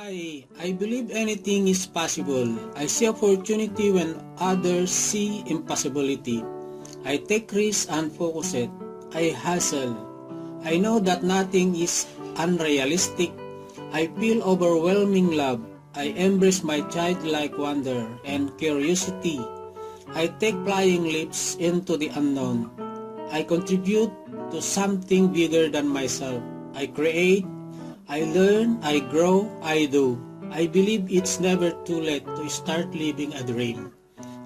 I believe anything is possible. I see opportunity when others see impossibility. I take risks and focus it. I hustle. I know that nothing is unrealistic. I feel overwhelming love. I embrace my childlike wonder and curiosity. I take flying leaps into the unknown. I contribute to something bigger than myself. I create, I learn, I grow, I do. I believe it's never too late to start living a dream.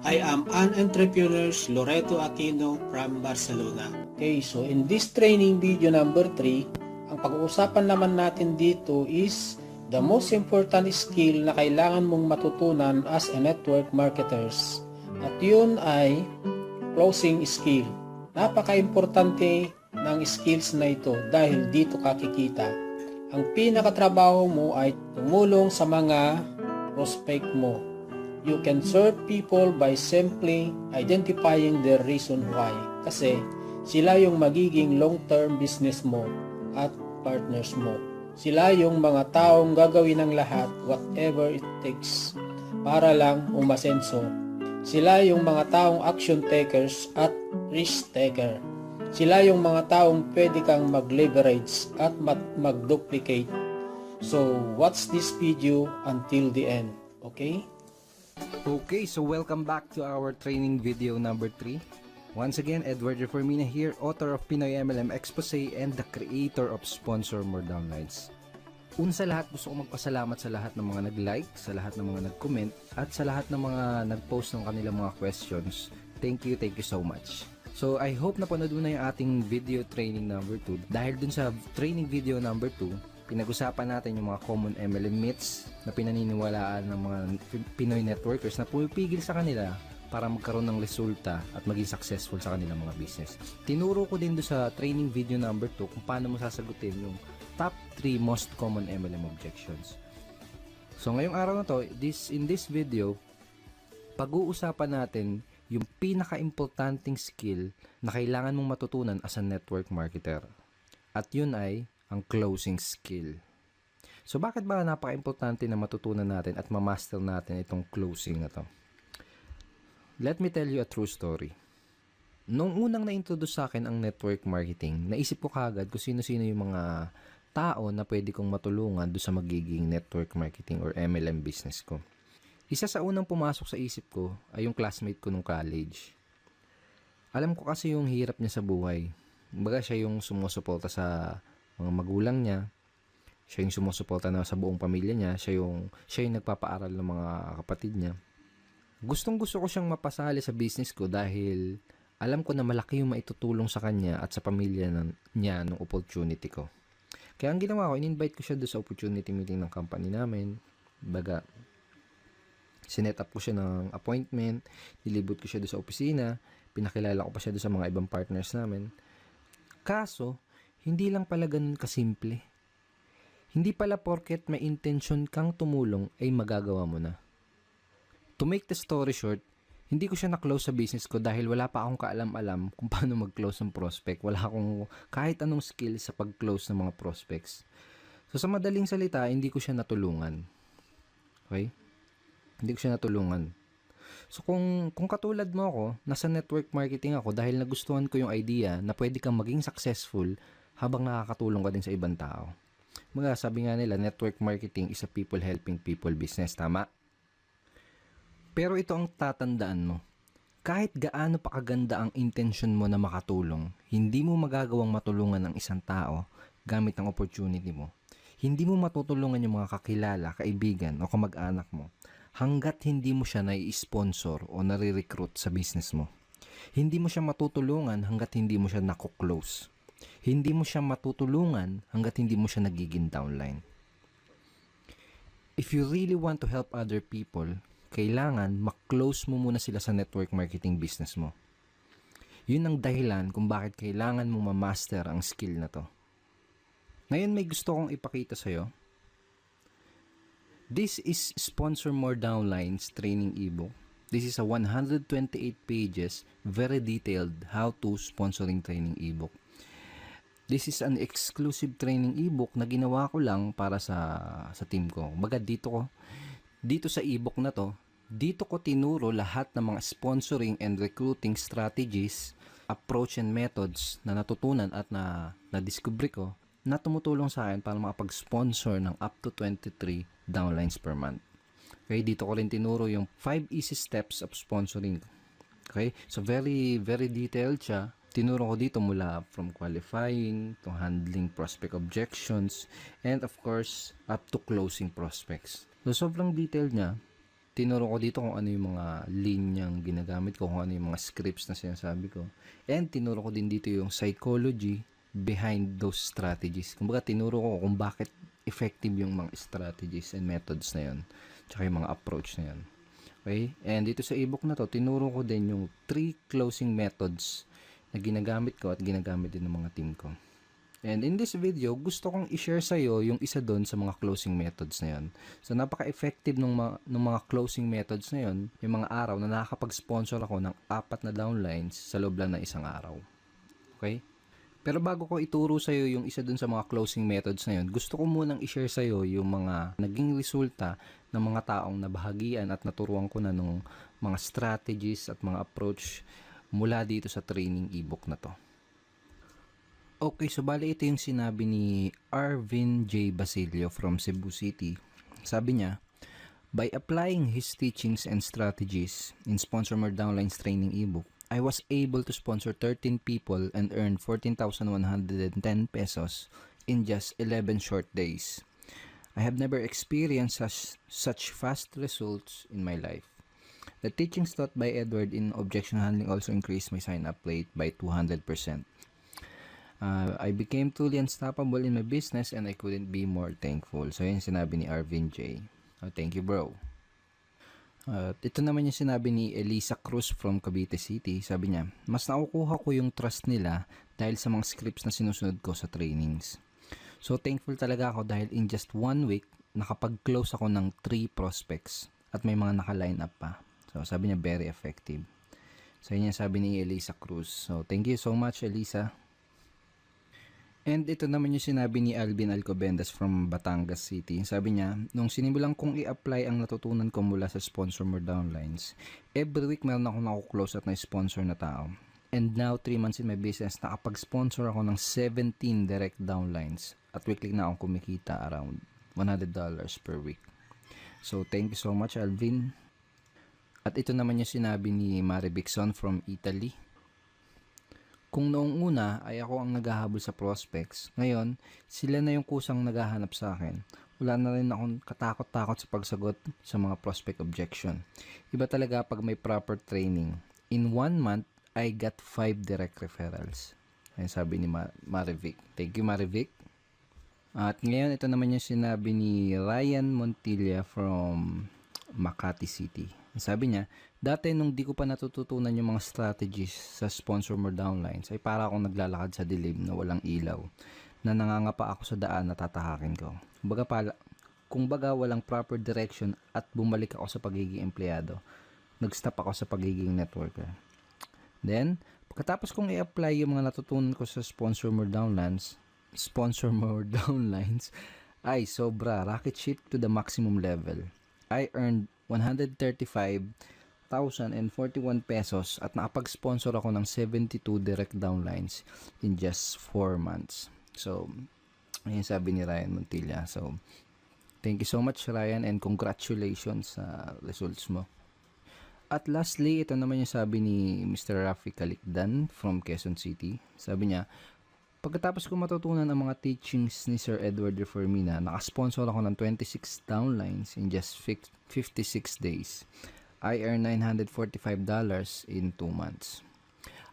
I am an entrepreneur, Loreto Aquino from Barcelona. Okay, so in this training video number 3, ang pag-uusapan naman natin dito is the most important skill na kailangan mong matutunan as a network marketers. At yun ay closing skill. Napaka-importante ng skills na ito dahil dito ka kikita. Ang pinakatrabaho mo ay tumulong sa mga prospect mo. You can serve people by simply identifying their reason why. Kasi sila yung magiging long-term business mo at partners mo. Sila yung mga taong gagawin ng lahat, whatever it takes, para lang umasenso. Sila yung mga taong action takers at risk taker. Sila yung mga taong pwede kang mag-leverage at mag-duplicate. So, watch this video until the end. Okay? Okay, so welcome back to our training video number 3. Once again, Edward Reformina here, author of Pinoy MLM Expose and the creator of Sponsor More Downlines. Una sa lahat, gusto ko magpasalamat sa lahat ng mga nag-like, sa lahat ng mga nag-comment, at sa lahat ng mga nag-post ng kanilang mga questions. Thank you so much. So, I hope na panood mo na yung ating video training number 2. Dahil dun sa training video number 2, pinag-usapan natin yung mga common MLM myths na pinaniniwalaan ng mga Pinoy networkers na pumipigil sa kanila para magkaroon ng resulta at maging successful sa kanilang mga business. Tinuro ko din doon sa training video number 2 kung paano mo sasagutin yung top 3 most common MLM objections. So ngayong araw na to, in this video, pag-uusapan natin yung pinaka-importanting skill na kailangan mong matutunan as a network marketer. At yun ay ang closing skill. So bakit ba napaka-importante na matutunan natin at ma-master natin itong closing na to? Let me tell you a true story. Nung unang na-introduce sa akin ang network marketing, naisip ko kagad kung sino-sino yung mga tao na pwede kong matulungan doon sa magiging network marketing or MLM business ko. Isa sa unang pumasok sa isip ko ay yung classmate ko nung college. Alam ko kasi yung hirap niya sa buhay. Kumbaga siya yung sumusuporta sa mga magulang niya. Siya yung sumusuporta na sa buong pamilya niya. Siya yung nagpapaaral ng mga kapatid niya. Gustong-gusto ko siyang mapasali sa business ko dahil alam ko na malaki yung maitutulong sa kanya at sa pamilya niya ng opportunity ko. Kaya ang ginawa ko, in-invite ko siya doon sa opportunity meeting ng company namin. Baga, sinet up ko siya ng appointment, nilibot ko siya doon sa opisina, pinakilala ko pa siya doon sa mga ibang partners namin. Kaso, hindi lang pala ganun kasimple. Hindi pala porket may intention kang tumulong ay magagawa mo na. To make the story short, hindi ko siya na-close sa business ko dahil wala pa akong kaalam-alam kung paano mag-close ng prospect. Wala akong kahit anong skill sa pag-close ng mga prospects. So sa madaling salita, hindi ko siya natulungan. Okay? Hindi ko siya natulungan. So kung katulad mo ako, nasa network marketing ako dahil nagustuhan ko yung idea na pwede kang maging successful habang nakakatulong ka din sa ibang tao. Mga sabi nga nila, network marketing is a people helping people business. Tama? Pero ito ang tatandaan mo. Kahit gaano pa kaganda ang intention mo na makatulong, hindi mo magagawang matulungan ang isang tao gamit ang opportunity mo. Hindi mo matutulungan yung mga kakilala, kaibigan o kamag-anak mo hanggat hindi mo siya nai-sponsor o nare-recruit sa business mo. Hindi mo siya matutulungan hanggat hindi mo siya nako-close. Hindi mo siya matutulungan hanggat hindi mo siya nagiging downline. If you really want to help other people, kailangan mak-close mo muna sila sa network marketing business mo. Yun ang dahilan kung bakit kailangan mo ma-master ang skill na to. Ngayon may gusto kong ipakita sa'yo. This is Sponsor More Downlines training ebook. This is a 128 pages, very detailed how to sponsoring training ebook. This is an exclusive training ebook na ginawa ko lang para sa team ko. Baga dito sa ebook na to, dito ko tinuro lahat ng mga sponsoring and recruiting strategies, approach and methods na natutunan at na-discover ko na tumutulong sa akin para makapag-sponsor ng up to 23 downlines per month. Okay, dito ko rin tinuro yung 5 easy steps of sponsoring. Okay, so very detailed siya. Tinuro ko dito mula from qualifying to handling prospect objections and of course up to closing prospects. So sobrang detailed niya. Tinuro ko dito kung ano yung mga linyang ginagamit ko, kung ano yung mga scripts na sinasabi ko. And tinuro ko din dito yung psychology behind those strategies. Kumbaga tinuro ko kung bakit effective yung mga strategies and methods na yun. Tsaka yung mga approach na yun. Okay? And dito sa ebook na to, tinuro ko din yung 3 closing methods na ginagamit ko at ginagamit din ng mga team ko. And in this video, gusto kong i-share sa'yo yung isa doon sa mga closing methods na yun. So, napaka-effective ng mga closing methods na yun, yung mga araw na nakakapag-sponsor ako ng 4 na downlines sa loob lang ng isang araw. Okay? Pero bago ko ituro sa'yo yung isa doon sa mga closing methods na yun, gusto ko munang i-share sa'yo yung mga naging resulta ng mga taong nabahagian at naturuan ko na ng mga strategies at mga approach mula dito sa training ebook na to. Okay, so bali ito yung sinabi ni Arvin J. Basilio from Cebu City. Sabi niya, by applying his teachings and strategies in Sponsor More Downlines training ebook, I was able to sponsor 13 people and earn 14,110 pesos in just 11 short days. I have never experienced such fast results in my life. The teachings taught by Edward in objection handling also increased my sign-up rate by 200%. I became truly unstoppable in my business and I couldn't be more thankful. So, yun sinabi ni Arvin J. Thank you, bro. Ito naman yung sinabi ni Elisa Cruz from Cavite City. Sabi niya, mas nakukuha ko yung trust nila dahil sa mga scripts na sinusunod ko sa trainings. So, thankful talaga ako dahil in just 1 week, nakapag-close ako ng 3 prospects at may mga naka-line up pa. So, sabi niya, very effective. So, yun yung sabi ni Elisa Cruz. So, thank you so much, Elisa. And ito naman yung sinabi ni Alvin Alcobendas from Batangas City. Sabi niya, nung sinimulan kong i-apply ang natutunan ko mula sa Sponsor More Downlines, every week meron akong nakuklose at na-sponsor na tao. And now, 3 months in my business, nakapag-sponsor ako ng 17 direct downlines at weekly na akong kumikita around $100 per week. So, thank you so much, Alvin. At ito naman yung sinabi ni Mari Bixon from Italy. Kung noong una ay ako ang naghahabol sa prospects, ngayon sila na yung kusang naghahanap sa akin. Wala na rin akong katakot-takot sa pagsagot sa mga prospect objection. Iba talaga pag may proper training. In 1 month, I got 5 direct referrals. Ayan sabi ni Marivic. Thank you, Marivic. At ngayon, ito naman yung sinabi ni Ryan Montilla from Makati City. Sabi niya, dati nung di ko pa natututunan yung mga strategies sa Sponsor More Downlines, ay para akong naglalakad sa dilim na walang ilaw, na nangangapa ako sa daan na tatahakin ko. Kung baga walang proper direction at bumalik ako sa pagiging empleyado, nag-stop ako sa pagiging networker. Then, pagkatapos kong i-apply yung mga natutunan ko sa Sponsor More Downlines, ay sobra, rocket ship to the maximum level. I earned 135,041 pesos at nakapag-sponsor ako ng 72 direct downlines in just 4 months. So, ayun sabi ni Ryan Montilla. So, thank you so much, Ryan, and congratulations sa results mo. At lastly, ito naman yung sabi ni Mr. Rafi Calicdan from Quezon City. Sabi niya, pagkatapos ko matutunan ang mga teachings ni Sir Edward Reformina, nakasponsor ako ng 26 downlines in just 56 days. I earned $945 in 2 months.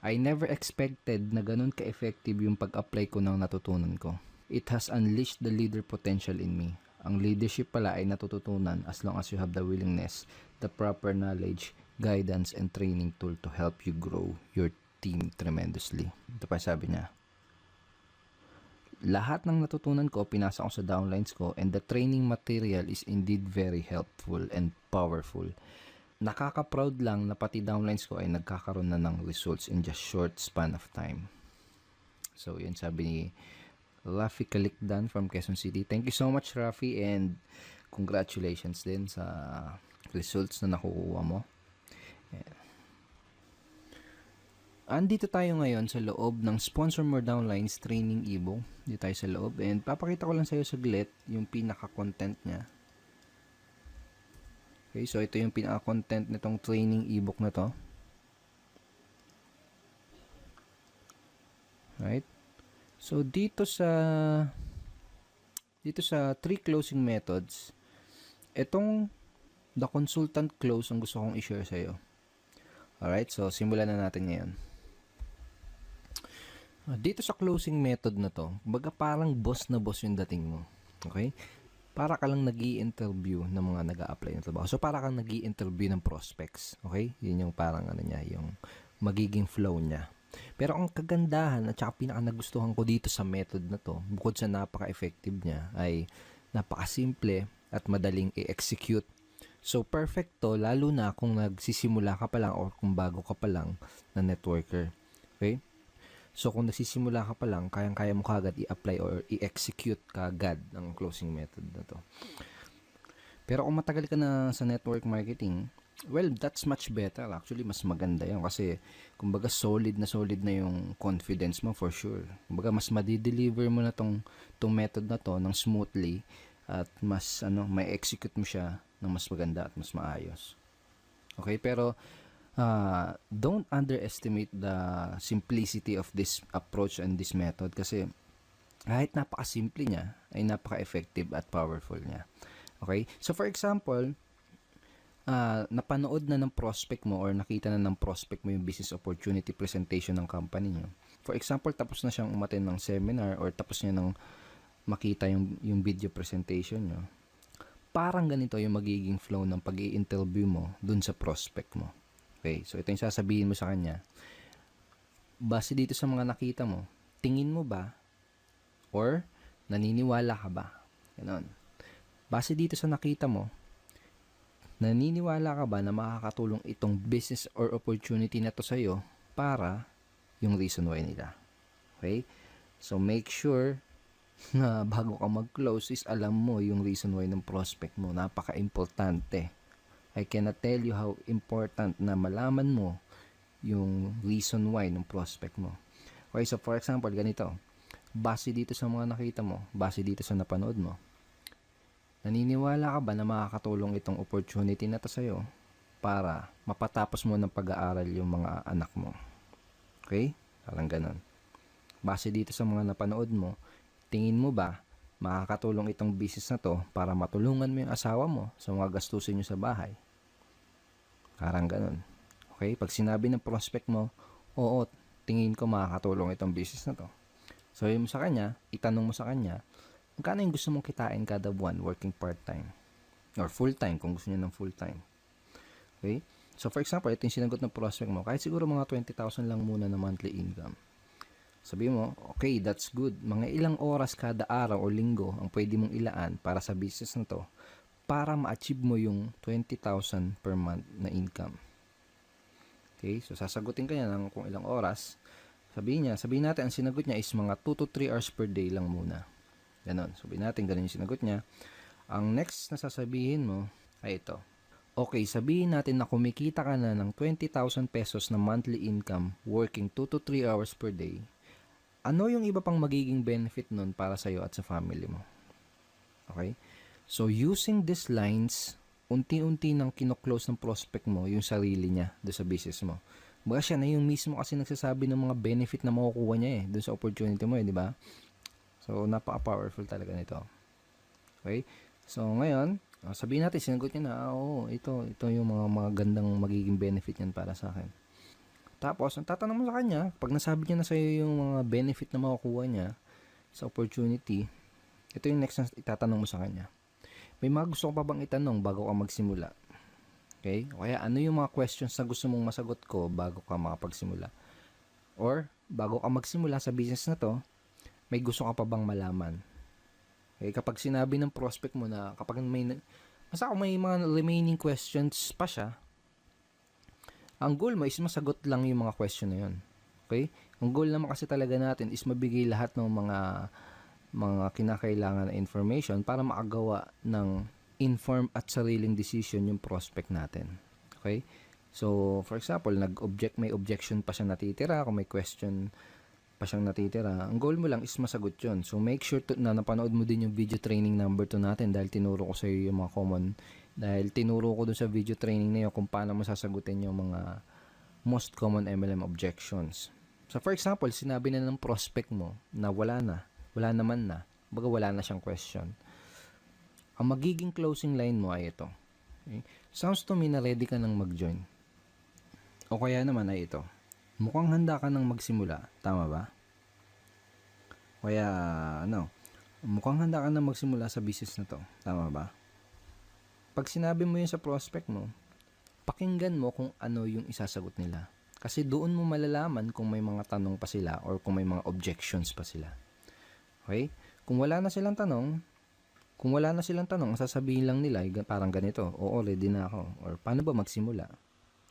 I never expected na ganun ka-effective yung pag-apply ko ng natutunan ko. It has unleashed the leader potential in me. Ang leadership pala ay natututunan as long as you have the willingness, the proper knowledge, guidance, and training tool to help you grow your team tremendously. Ito pa sabi niya. Lahat ng natutunan ko, pinasa ko sa downlines ko, and the training material is indeed very helpful and powerful. Nakaka-proud lang na pati downlines ko ay nagkakaroon na ng results in just short span of time. So, yun sabi ni Rafi Kalikdan from Quezon City. Thank you so much, Rafi, and congratulations din sa results na nakukuha mo. Andito tayo ngayon sa loob ng Sponsor More Downlines training ebook. Dito tayo sa loob, and papakita ko lang sa iyo saglit yung pinaka-content niya. Okay, so ito yung pinaka-content nitong training ebook na to. Right? So dito sa 3 closing methods, itong the consultant close ang gusto kong i-share sa iyo. Alright, so simulan na natin ngayon. Dito sa closing method na to, baga parang boss na boss yung dating mo. Okay? Para ka lang nag-i-interview ng mga nag-a-apply ng trabaho. So para kang nag-i-interview ng prospects. Okay? Yun yung parang ano niya, yung magiging flow niya. Pero ang kagandahan at saka pinaka nagustuhan ko dito sa method na to, bukod sa napaka-effective niya, ay napaka-simple at madaling i-execute. So perfect to, lalo na kung nagsisimula ka pa lang or kung bago ka pa lang na networker. Okay? So kung nagsisimula ka pa lang, kayang-kaya mo kagad i-apply or i-execute kagad ang closing method na to. Pero kung matagal ka na sa network marketing, well, that's much better. Actually, mas maganda yan kasi kumbaga solid na yung confidence mo for sure. Kumbaga mas ma-deliver mo na tong method na to ng smoothly at mas may execute mo siya ng mas maganda at mas maayos. Okay, pero don't underestimate the simplicity of this approach and this method kasi kahit napaka-simple niya ay napaka-effective at powerful niya. Okay? So for example, napanood na ng prospect mo or nakita na ng prospect mo yung business opportunity presentation ng company nyo. For example, tapos na siyang umattend ng seminar or tapos niya nang makita yung video presentation nyo. Parang ganito yung magiging flow ng pag-i-interview mo dun sa prospect mo. Okay, so ito yung sasabihin mo sa kanya. Base dito sa mga nakita mo, tingin mo ba or naniniwala ka ba? Ganon. Base dito sa nakita mo, naniniwala ka ba na makakatulong itong business or opportunity na to sa'yo para yung reason why nila? Okay? So, make sure na bago ka mag-close is alam mo yung reason why ng prospect mo. Napaka-importante. I cannot tell you how important na malaman mo yung reason why ng prospect mo. Okay, so for example, ganito. Base dito sa mga nakita mo, base dito sa napanood mo, naniniwala ka ba na makakatulong itong opportunity na to sa'yo para mapatapos mo ng pag-aaral yung mga anak mo? Okay? Parang ganun. Base dito sa mga napanood mo, tingin mo ba makakatulong itong business na to para matulungan mo yung asawa mo sa mga gastusin nyo sa bahay? Parang ganun. Okay? Pag sinabi ng prospect mo, oo, tingin ko makakatulong itong business na to. So, yun mo sa kanya, itanong mo sa kanya, magkano yung gusto mong kitain kada buwan working part-time? Or full-time kung gusto niya ng full-time. Okay? So, for example, ito yung sinagot ng prospect mo. Kahit siguro mga 20,000 lang muna na monthly income. Sabi mo, okay, that's good. Mga ilang oras kada araw o linggo ang pwede mong ilaan para sa business na to para ma-achieve mo yung 20,000 per month na income. Okay? So, sasagutin ka niya ng kung ilang oras. Sabihin natin, ang sinagot niya is mga 2 to 3 hours per day lang muna. Ganon. Sabihin natin, ganun yung sinagot niya. Ang next na sasabihin mo ay ito. Okay, sabihin natin na kumikita ka na ng 20,000 pesos na monthly income working 2 to 3 hours per day. Ano yung iba pang magiging benefit nun para sa'yo at sa family mo? Okay? So, using these lines, unti-unti nang kino-close ng prospect mo yung sarili niya doon sa business mo. Baga siya na yung mismo kasi nagsasabi ng mga benefit na makukuha niya doon sa opportunity mo di ba? So, napaka-powerful talaga nito. Okay? So, ngayon, sabihin natin, sinagot niya na, oo, ito yung mga gandang magiging benefit niyan para sa akin. Tapos, ang tatanong mo sa kanya, pag nasabi niya na sa'yo yung mga benefit na makukuha niya sa opportunity, ito yung next na itatanong mo sa kanya. May mga gusto ko pa bang itanong bago ka magsimula? Okay? O kaya, ano yung mga questions na gusto mong masagot ko bago ka makapagsimula? Or, bago ka magsimula sa business na to, may gusto ka pa bang malaman? Okay? Kapag sinabi ng prospect mo na, kapag basta kung may mga remaining questions pa siya, ang goal mo is masagot lang yung mga question na yun. Okay? Ang goal naman kasi talaga natin is mabigay lahat ng mga kinakailangan na information para makagawa ng informed at sariling decision yung prospect natin. Okay? So, for example, may objection pa siya natitira, kung may question pa siyang natitira, ang goal mo lang is masagot yun. So, make sure na napanood mo din yung video training number 2 natin dahil tinuro ko sa iyo yung mga dahil tinuro ko dun sa video training na yun kung paano mo sasagutin yung mga most common MLM objections. So, for example, sinabi na ng prospect mo na wala naman na, baga wala na siyang question. Ang magiging closing line mo ay ito. Okay? Sounds to me na ready ka nang mag-join. O kaya naman ay ito. Mukhang handa ka nang magsimula, tama ba? Kaya, mukhang handa ka nang magsimula sa business na to, tama ba? Pag sinabi mo yun sa prospect mo, pakinggan mo kung ano yung isasagot nila. Kasi doon mo malalaman kung may mga tanong pa sila or kung may mga objections pa sila. Okay? Kung wala na silang tanong, ang sasabihin lang nila, parang ganito, oo, ready na ako. Or paano ba magsimula?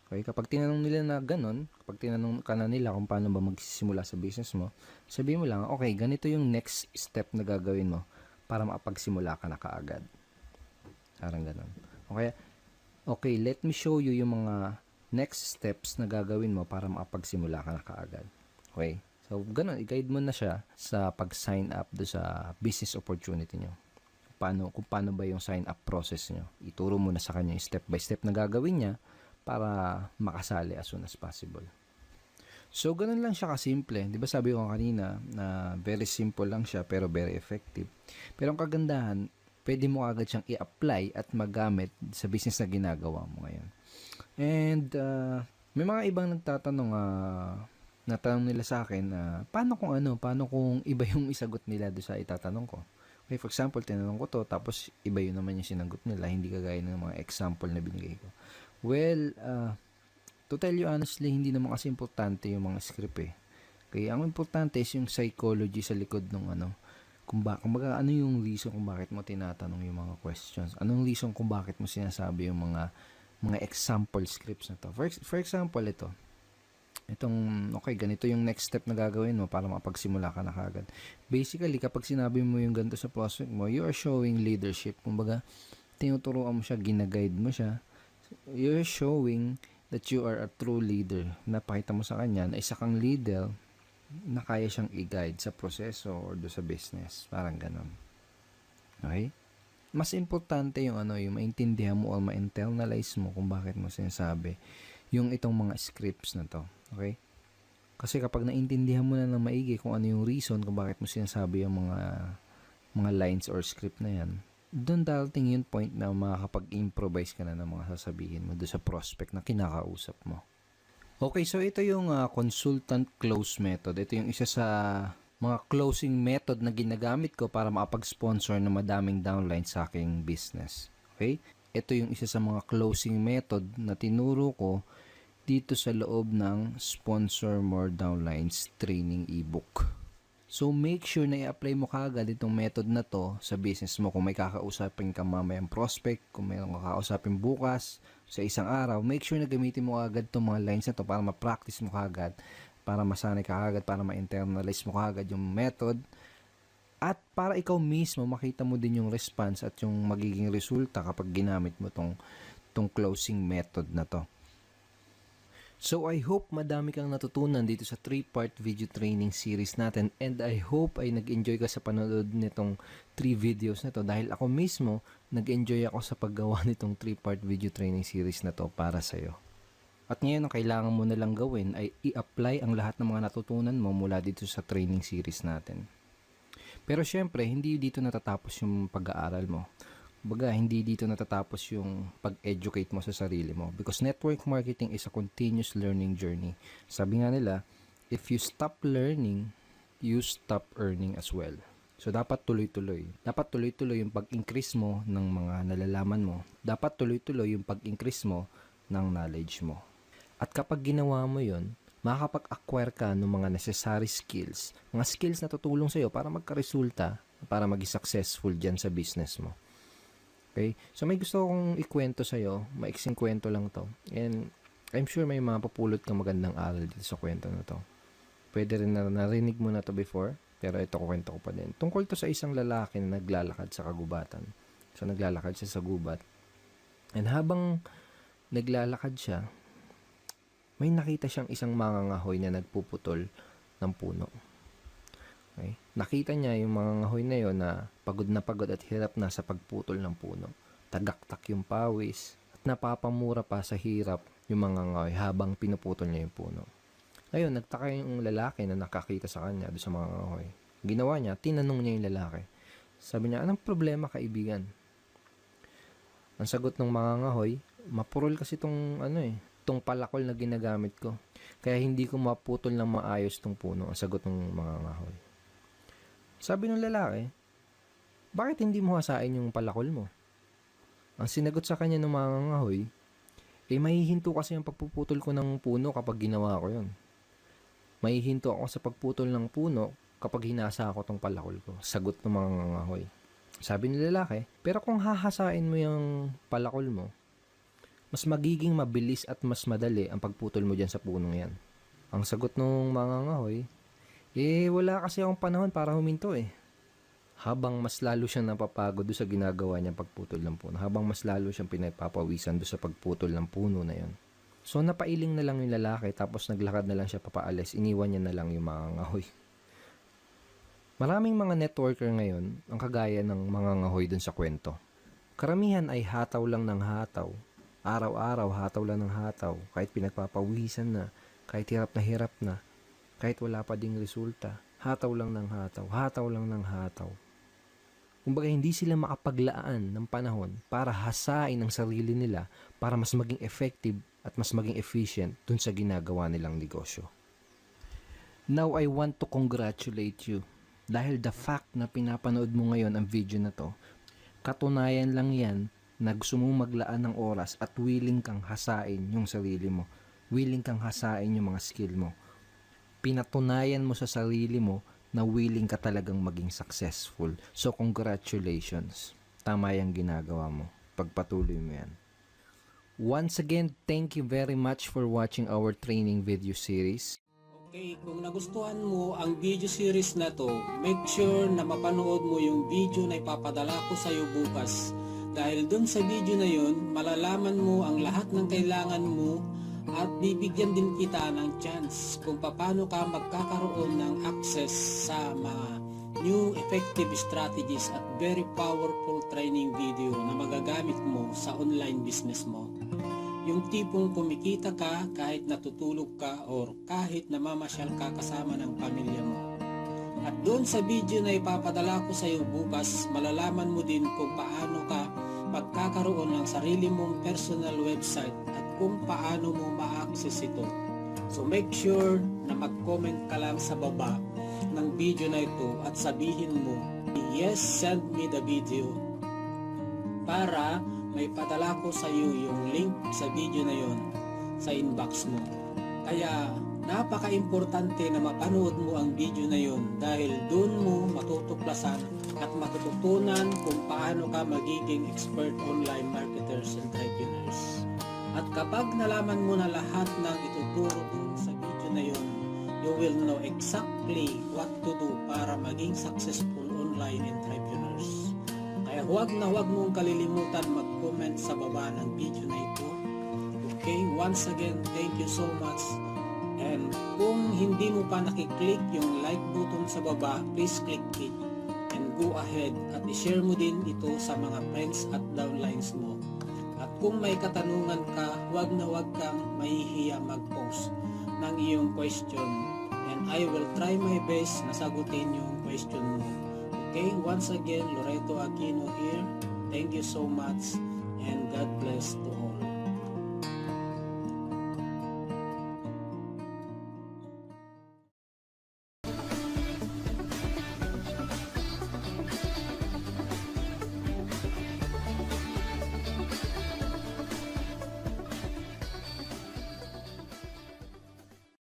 Okay, kapag tinanong nila na ganun, kapag tinanong ka na nila kung paano ba magsisimula sa business mo, sabihin mo lang, okay, ganito yung next step na gagawin mo para makapagsimula ka na kaagad. Parang ganun. Okay, let me show you yung mga next steps na gagawin mo para makapagsimula ka na kaagad. Okay? So, ganun, i-guide mo na siya sa pag-sign up do sa business opportunity nyo. Kung paano ba yung sign up process nyo. Ituro mo na sa kanya yung step by step na gagawin niya para makasali as soon as possible. So, ganun lang siya kasimple. Di ba sabi ko kanina na very simple lang siya pero very effective. Pero ang kagandahan, pwede mo agad siyang i-apply at magamit sa business na ginagawa mo ngayon. And, may mga ibang nagtatanong, natanong nila sa akin, paano kung iba yung isagot nila doon sa itatanong ko? Okay, for example, tinanong ko to, tapos iba yun naman yung sinagot nila, hindi kagaya ng mga example na binigay ko. Well, to tell you honestly, hindi naman kasi importante yung mga script eh. Kaya ang importante is yung psychology sa likod ng kumbaga ano yung reason kung bakit mo tinatanong yung mga questions. Anong reason kung bakit mo sinasabi yung mga example scripts na to. For example, ganito yung next step na gagawin mo para makapagsimula ka na kagad. Basically, kapag sinabi mo yung ganito sa prospect mo, you are showing leadership. Kumbaga, tinuturuan mo siya, ginaguide mo siya. You're showing that you are a true leader. Napakita mo sa kanya na isa kang leader na kaya siyang i-guide sa proseso or do sa business. Parang ganun. Okay? Mas importante yung yung maintindihan mo or ma-internalize mo kung bakit mo sinasabi yung itong mga scripts na to. Okay? Kasi kapag naintindihan mo na ng maigi kung ano yung reason kung bakit mo sinasabi yung mga lines or script na yan, doon darating yung point na makakapag-improvise ka na ng mga sasabihin mo doon sa prospect na kinakausap mo. Okay, so ito yung consultant close method. Ito yung isa sa mga closing method na ginagamit ko para makapag-sponsor ng madaming downlines sa aking business. Okay? Ito yung isa sa mga closing method na tinuro ko dito sa loob ng Sponsor More Downlines training ebook. So, make sure na i-apply mo kaagad itong method na to sa business mo. Kung may kakausapin ka mamayang prospect, kung may kakausapin bukas, sa isang araw, make sure na gamitin mo kaagad itong mga lines na to para ma-practice mo kaagad, para masanay ka kaagad, para ma-internalize mo kaagad yung method, at para ikaw mismo makita mo din yung response at yung magiging resulta kapag ginamit mo tong closing method na to. So, I hope madami kang natutunan dito sa 3-part video training series natin, and I hope ay nag-enjoy ka sa panonood nitong 3 videos na to dahil ako mismo nag-enjoy ako sa paggawa nitong 3-part video training series na to para sa'yo. At ngayon, ang kailangan mo na lang gawin ay i-apply ang lahat ng mga natutunan mo mula dito sa training series natin. Pero syempre, hindi dito natatapos yung pag-aaral mo. Baga, hindi dito natatapos yung pag-educate mo sa sarili mo. Because network marketing is a continuous learning journey. Sabi nga nila, if you stop learning, you stop earning as well. So, dapat tuloy-tuloy. Dapat tuloy-tuloy yung pag-increase mo ng mga nalalaman mo. Dapat tuloy-tuloy yung pag-increase mo ng knowledge mo. At kapag ginawa mo yun, makakapag-acquire ka ng mga necessary skills. Mga skills na tutulong sa'yo para magka-resulta, para maging successful dyan sa business mo. Okay? So, may gusto akong ikwento sa'yo. Maiksing kwento lang to. And I'm sure may mapupulot kang magandang aral dito sa kwento na to. Pwede rin na narinig mo na to before, pero ito kukwento ko pa din. Tungkol to sa isang lalaki na naglalakad sa kagubatan. So, naglalakad siya sa gubat. And habang naglalakad siya, may nakita siyang isang mangangahoy na nagpuputol ng puno. Okay? Nakita niya yung mangangahoy na yon na pagod at hirap na sa pagputol ng puno. Tagaktak yung pawis at napapamura pa sa hirap yung mangangahoy habang pinuputol niya yung puno. Ngayon, nagtaka yung lalaki na nakakita sa kanya doon sa mangangahoy. Ginawa niya, tinanong niya yung lalaki. Sabi niya, anong problema kaibigan? Ang sagot ng mangangahoy, mapurol kasi tong palakol na ginagamit ko. Kaya hindi ko maputol ng maayos tong puno. Ang sagot ng mangangahoy. Sabi ng lalaki, bakit hindi mo hasain yung palakol mo? Ang sinagot sa kanya ng mangangahoy, mahihinto kasi yung pagpuputol ko ng puno kapag ginawa ko yun. Mahihinto ako sa pagputol ng puno kapag hinasa ko tong palakol ko. Sagot ng mangangahoy. Sabi ng lalaki, pero kung hahasain mo yung palakol mo, mas magiging mabilis at mas madali ang pagputol mo dyan sa punong yan. Ang sagot ng mangangahoy, wala kasi akong panahon para huminto Habang mas lalo siyang napapagod doon sa ginagawa niyang pagputol ng puno. Habang mas lalo siyang pinagpapawisan doon sa pagputol ng puno na yon. So napailing na lang yung lalaki tapos naglakad na lang siya papaalis. Iniwan niya na lang yung mangangahoy. Maraming mga networker ngayon ang kagaya ng mangangahoy doon sa kwento. Karamihan ay hataw lang ng hataw. Araw-araw hataw lang ng hataw. Kahit pinagpapawisan na, kahit hirap na, kahit wala pa ding resulta. Hataw lang ng hataw. Hataw lang ng hataw. Kumbaga hindi sila makapaglaan ng panahon para hasain ang sarili nila para mas maging effective at mas maging efficient dun sa ginagawa nilang negosyo. Now I want to congratulate you dahil the fact na pinapanood mo ngayon ang video na to, katunayan lang yan na gusto mong maglaan ng oras at willing kang hasain yung sarili mo. Willing kang hasain yung mga skill mo. Pinatunayan mo sa sarili mo na willing ka talagang maging successful. So, congratulations. Tama yung ginagawa mo. Pagpatuloy mo yan. Once again, thank you very much for watching our training video series. Okay, kung nagustuhan mo ang video series na to, make sure na mapanood mo yung video na ipapadala ko sa iyo bukas. Dahil dun sa video na yun, malalaman mo ang lahat ng kailangan mo at bibigyan din kita ng chance kung paano ka magkakaroon ng access sa mga new effective strategies at very powerful training video na magagamit mo sa online business mo. Yung tipong kumikita ka kahit natutulog ka or kahit namamasyal ka kasama ng pamilya mo. At doon sa video na ipapadala ko sa iyo bukas, malalaman mo din kung paano ka magkakaroon ng sarili mong personal website at kung paano mo ma-access ito. So make sure na mag-comment ka lang sa baba ng video na ito at sabihin mo, yes, send me the video, para may padala ko sa iyo yung link sa video na yon sa inbox mo. Kaya napaka-importante na mapanood mo ang video na yon dahil doon mo matutuklasan at matututunan kung paano ka magiging expert online marketers and entrepreneurs. At kapag nalaman mo na lahat ng ituturo doon sa video na yon, you will know exactly what to do para maging successful online entrepreneurs. Kaya huwag mong kalilimutan mag-comment sa baba ng video na ito. Okay, once again, thank you so much. And kung hindi mo pa nakiklik yung like button sa baba, please click it. And go ahead at i-share mo din ito sa mga friends at downlines mo. At kung may katanungan ka, huwag kang mahihiya mag-post ng iyong question. And I will try my best na sagutin yung question mo. Okay, once again, Loreto Aquino here. Thank you so much and God bless to all.